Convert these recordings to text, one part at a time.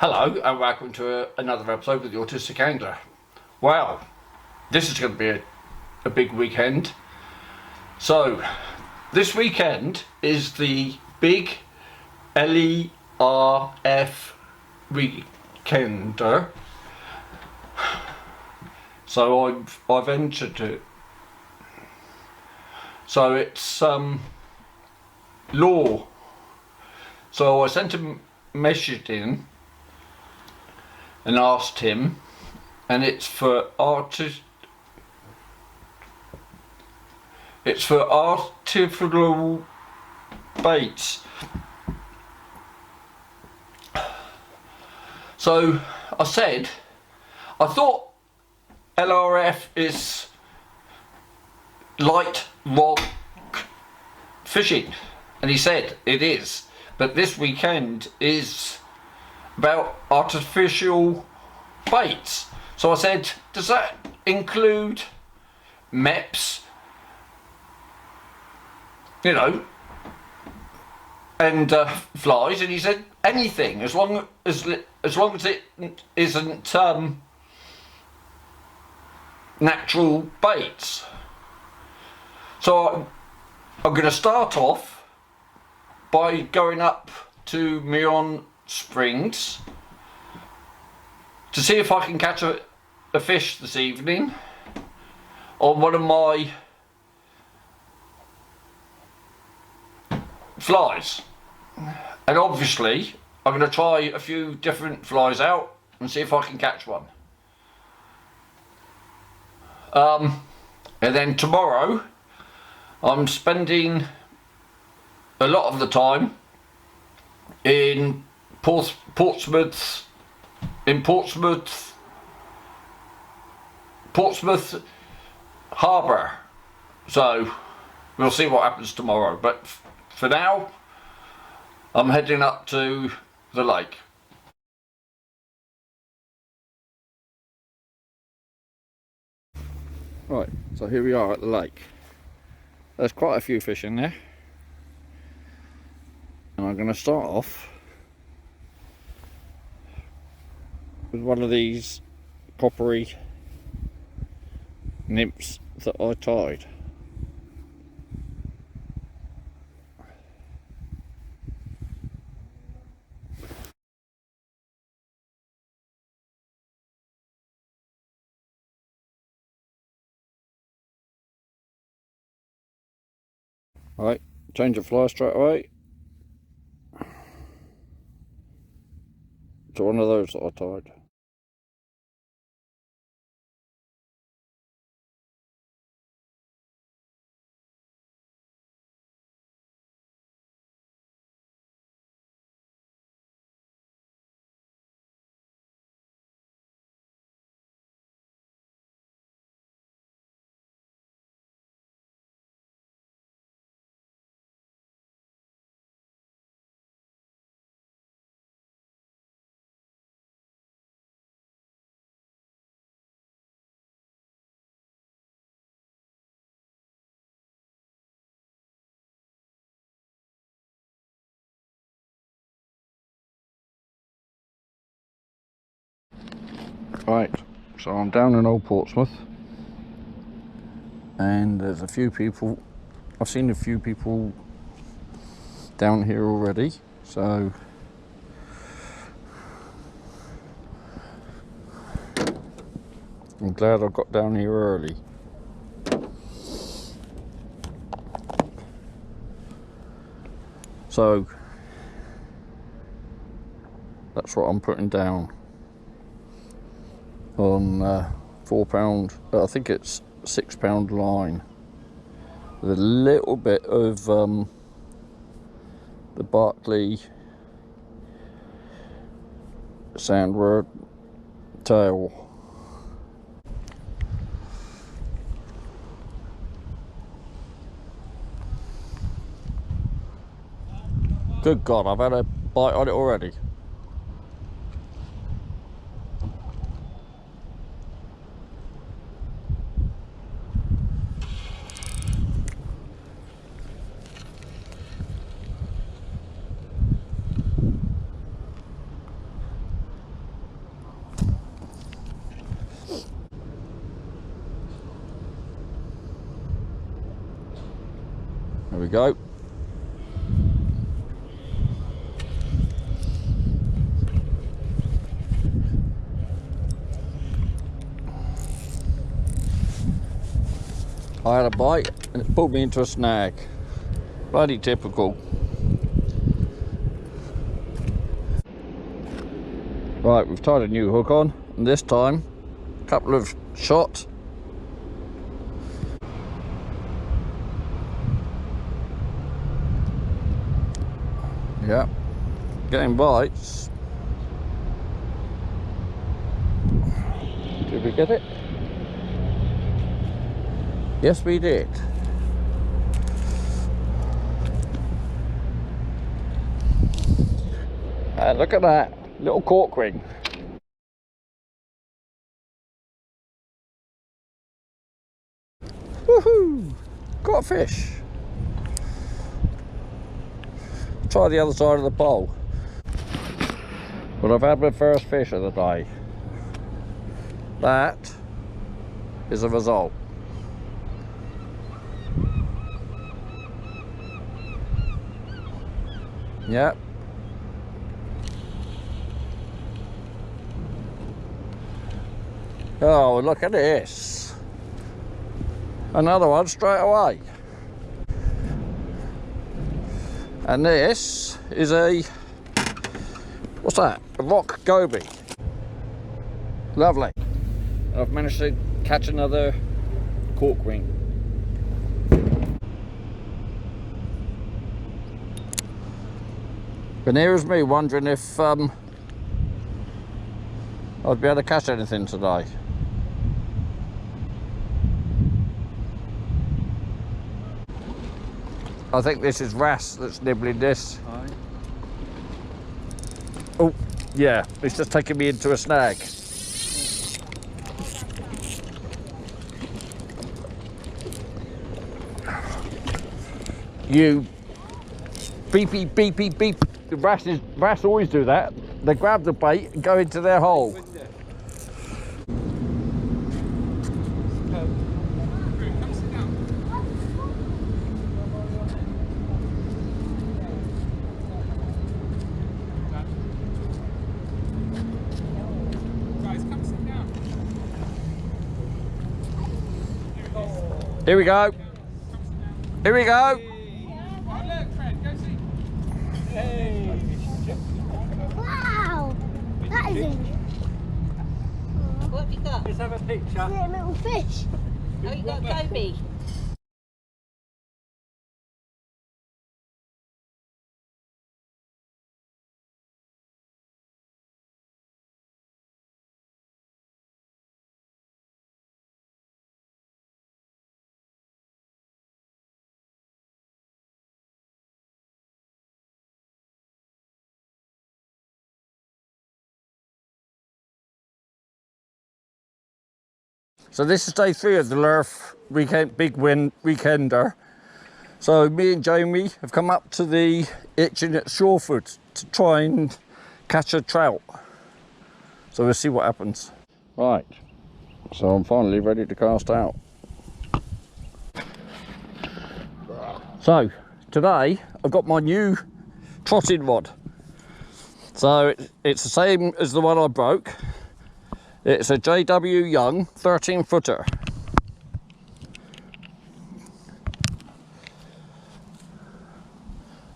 Hello and welcome to another episode with the Autistic Angler. Well, this is going to be a big weekend. So, this weekend is the big LERF weekender. So I've entered it. So it's law. So I sent a message in and asked him, and it's for artificial baits. So I said, I thought LRF is light rock fishing, and he said it is, but this weekend is about artificial baits. So I said, does that include MEPs, you know, and flies? And he said anything, as long as it isn't natural baits. So I'm going to start off by going up to Mion Springs to see if I can catch a fish this evening on one of my flies. And obviously I'm going to try a few different flies out and see if I can catch one. And then tomorrow I'm spending a lot of the time in Portsmouth Harbour. So we'll see what happens tomorrow, but for now I'm heading up to the lake. Right, so here we are at the lake. There's quite a few fish in there, and I'm going to start off with one of these coppery nymphs that I tied. Right, change the fly straight away to one of those that I tied. Right, so I'm down in Old Portsmouth, and there's a few people, I've seen a few people down here already, so I'm glad I got down here early. So that's what I'm putting down on £4, I think it's £6 line, with a little bit of the Barkley sandword tail. Good God, I've had a bite on it already. we go. I had a bite and it pulled me into a snag. Bloody typical. Right, we've tied a new hook on, and this time, a couple of shots. Yeah, getting bites. Did we get it? Yes, we did. And look at that, little cork ring. Woohoo! Got a fish. Try the other side of the pole. But I've had my first fish of the day. That is a result. Yep. Oh, look at this. Another one straight away. And this is a, what's that? A rock goby. Lovely. I've managed to catch another cork ring. And here's me wondering if I'd be able to catch anything today. I think this is wrasse that's nibbling this. Aye. Oh, yeah, it's just taking me into a snag. You beep, beep, beep, beep, beep. The wrasse always do that. They grab the bait and go into their hole. Here we go. Here we go. Wow, that is it. What have you got? Let's have a picture. Is it a little fish? Oh, you got a goby. So this is day 3 of the LERF weekend, big win weekender. So me and Jamie have come up to the Itching at Shorefoot to try and catch a trout. So we'll see what happens. Right, so I'm finally ready to cast out. So today I've got my new trotting rod. So it's the same as the one I broke. It's a JW Young 13 footer.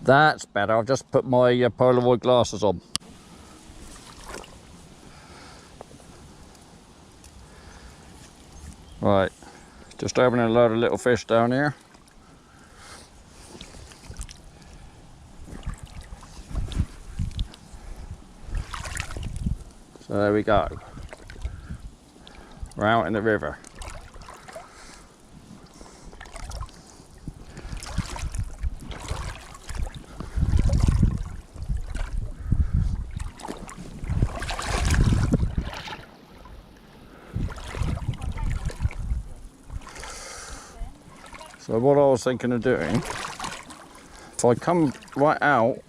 That's better. I've just put my Polaroid glasses on. Right, just opening a load of little fish down here. So there we go. We're out in the river. So what I was thinking of doing, if I come right out,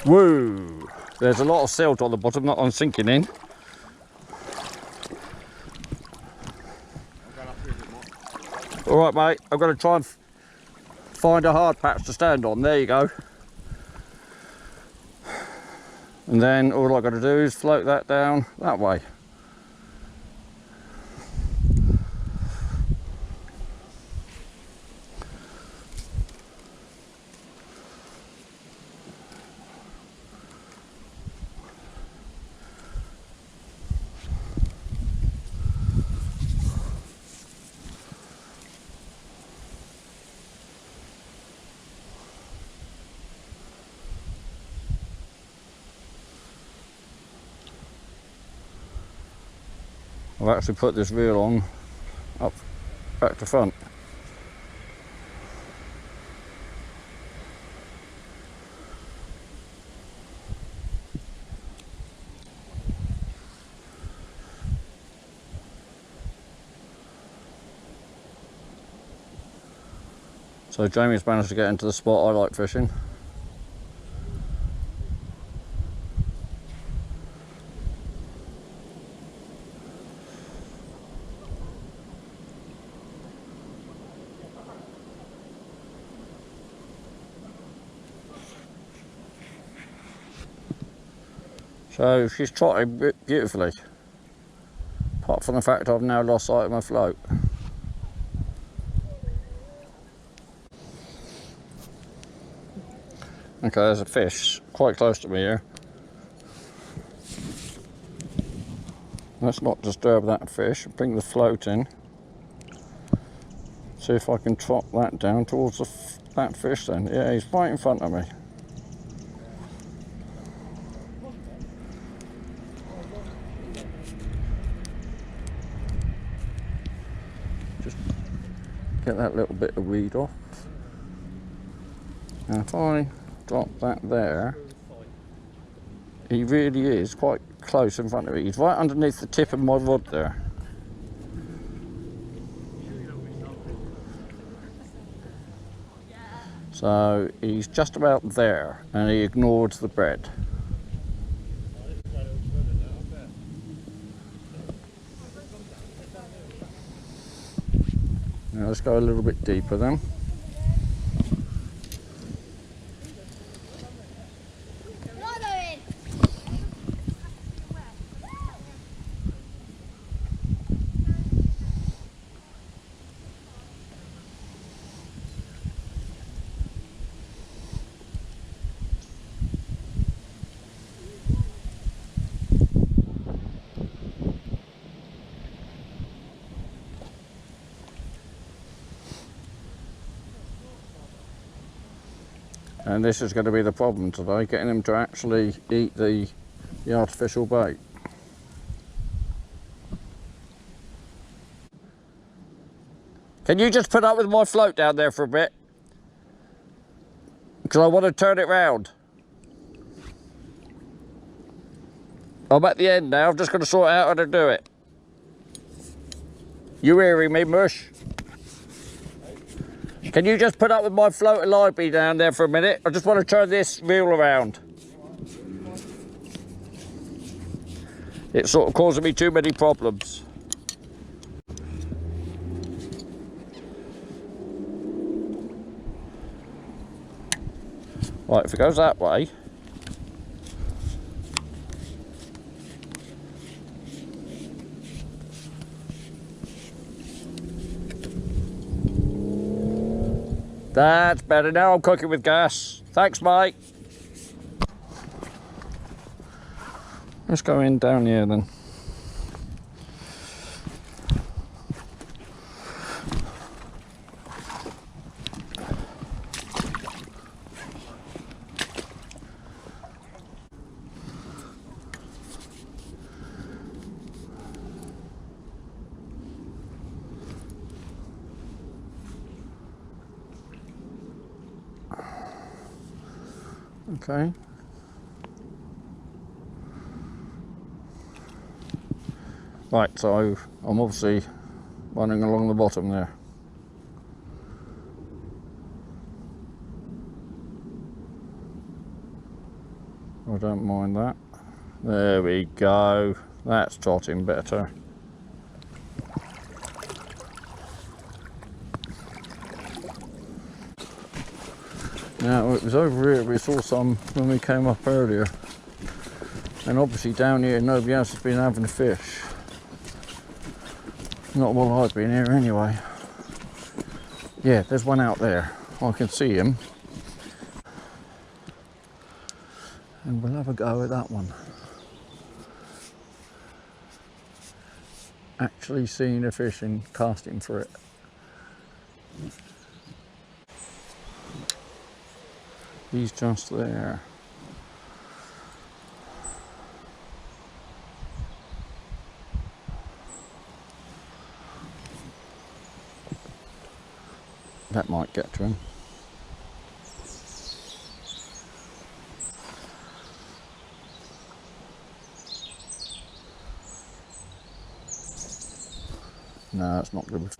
woo! There's a lot of silt on the bottom that I'm sinking in. All right, mate, I'm going to try and find a hard patch to stand on. There you go. And then all I've got to do is float that down that way. I've actually put this reel on up back to front. So Jamie's managed to get into the spot I like fishing. So she's trotting beautifully, apart from the fact I've now lost sight of my float. Okay, there's a fish quite close to me here. Let's not disturb that fish. Bring the float in. See if I can trot that down towards that fish then. Yeah, he's right in front of me. Just get that little bit of weed off. And if I drop that there, he really is quite close in front of me. He's right underneath the tip of my rod there. So he's just about there, and he ignored the bread. Now let's go a little bit deeper then. And this is going to be the problem today, getting them to actually eat the artificial bait. Can you just put up with my float down there for a bit? Because I want to turn it round. I'm at the end now, I'm just going to sort out how to do it. You hearing me, Mush? Can you just put up with my float and line me down there for a minute? I just want to turn this reel around. It's sort of causing me too many problems. Right, if it goes that way. That's better. Now I'm cooking with gas. Thanks, mate. Let's go in down here then. Okay. Right, so I'm obviously running along the bottom there. I don't mind that. There we go. That's trotting better. Now it was over here we saw some when we came up earlier, and obviously down here nobody else has been having fish. Not while I've been here anyway. Yeah, there's one out there. I can see him. And we'll have a go at that one. Actually seeing a fish and casting for it. He's just there. That might get to him. No, it's not good.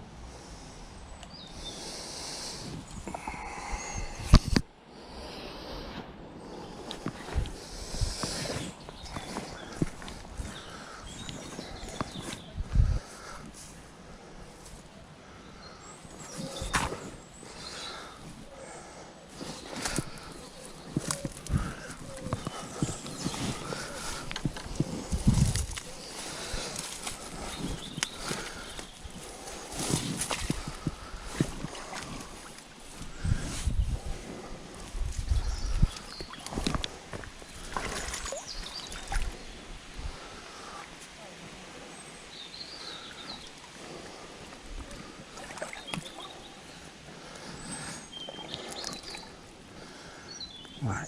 Right.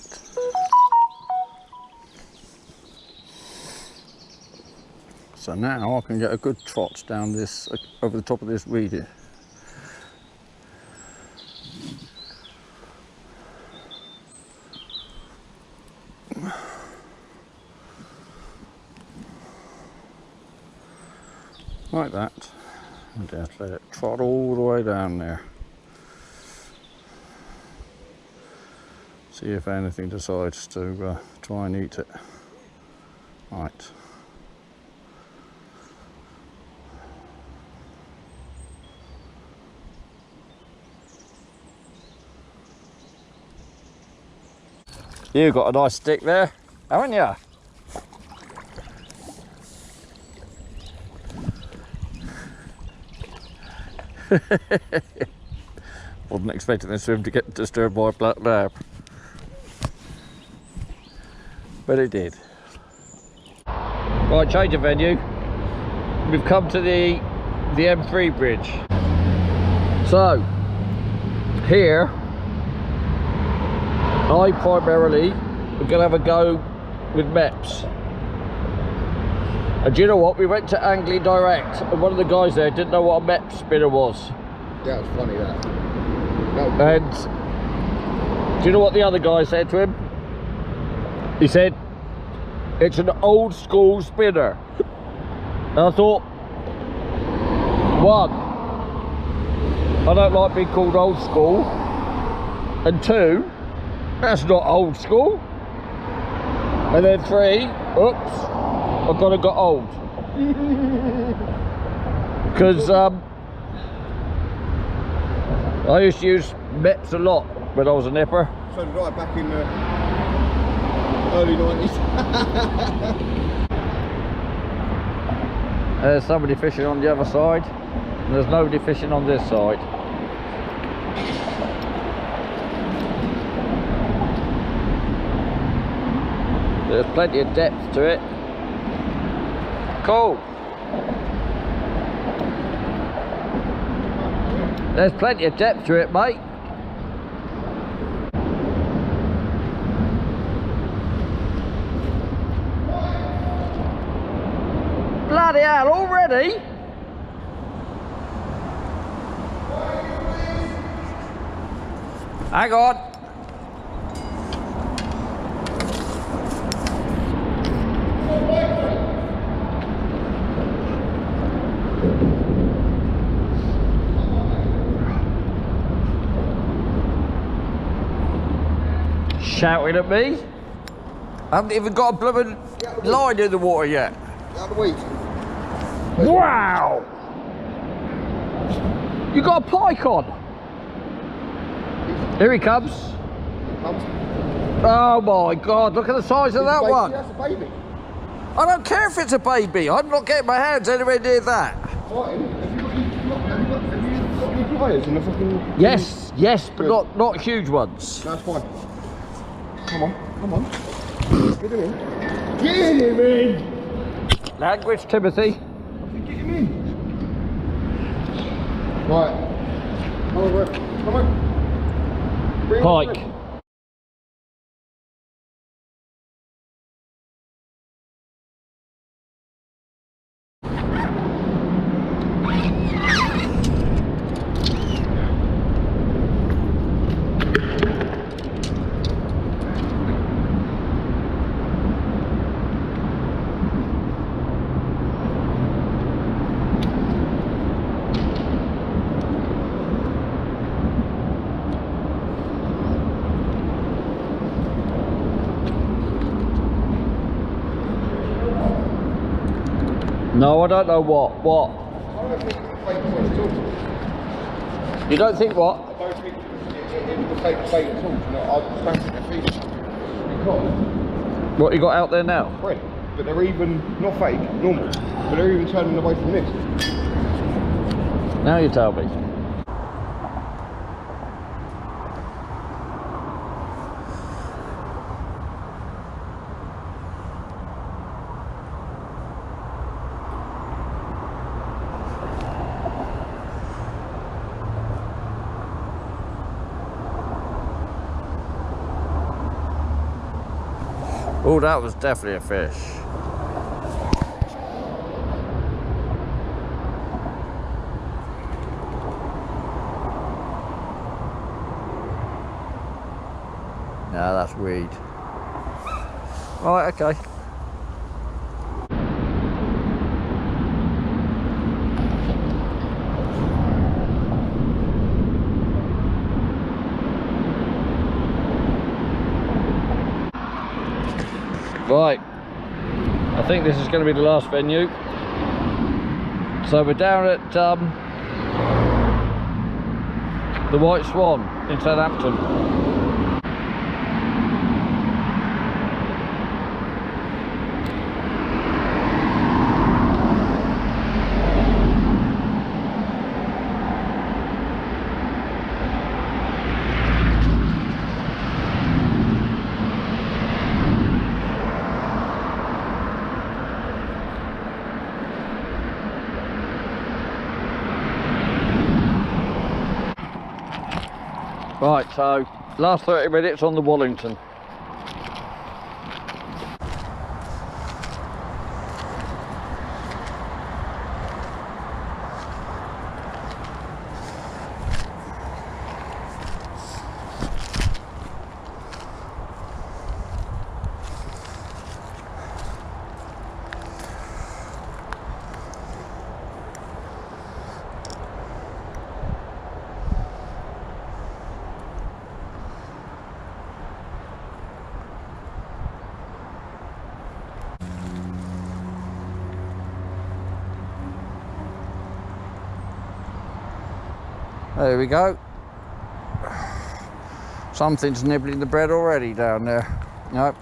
So now I can get a good trot down this, over the top of this weed here. Like that. And just let it trot all the way down there. See if anything decides to try and eat it. Right. You've got a nice stick there, haven't you? Wasn't expecting this swim to get disturbed by a black lab. But it did. Right, change of venue. We've come to the M3 bridge. So, here, I primarily am going to have a go with MEPS. And do you know what? We went to Angling Direct, and one of the guys there didn't know what a MEPS spinner was. Yeah, it was funny that. And do you know what the other guy said to him? He said, it's an old school spinner. And I thought, one, I don't like being called old school. And two, that's not old school. And then three, oops, I've got to got old. Because I used to use MEPS a lot when I was a nipper. So did I back in the early 90s. There's somebody fishing on the other side, and there's nobody fishing on this side. There's plenty of depth to it. Cool. There's plenty of depth to it, mate. Bloody hell, already? Hang on. Shouting at me? I haven't even got a blooming line in the water yet. Out of the weed. Wow! You got a pike on? Here he comes. Comes. Oh my God, look at the size of that Baby, one. that's a baby. I don't care if it's a baby. I'm not getting my hands anywhere near that. Martin, have you got any pliers in the fucking... Yes, yes, but Good. not huge ones. That's fine. Come on, come on. Get him in. Get him in! Language, Timothy. Get him in. Right. Come on, bro. Come on. Bring him Pike. in. No, I don't know what. What? I don't think it's fake at all. You don't think what? I don't think it was fake at all. No, I just don't think they're feeding. Because What you got out there now? bread, but they're even not fake, normal, but they're even turning away from this. Now you tell me. Oh, that was definitely a fish. No, that's weed. Right, okay. Right, I think this is going to be the last venue. So we're down at the White Swan in Southampton. Right, so last 30 minutes on the Wallington. There we go. Something's nibbling the bread already down there. Nope.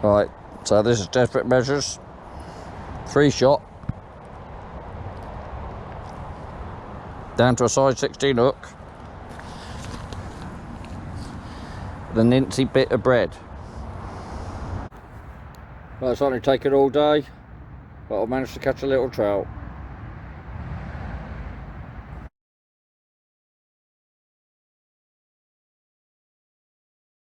Right, so this is Desperate Measures. 3 shot. Down to a size 16 hook. The Nincy bit of bread. Well, it's only taken all day, but I managed to catch a little trout.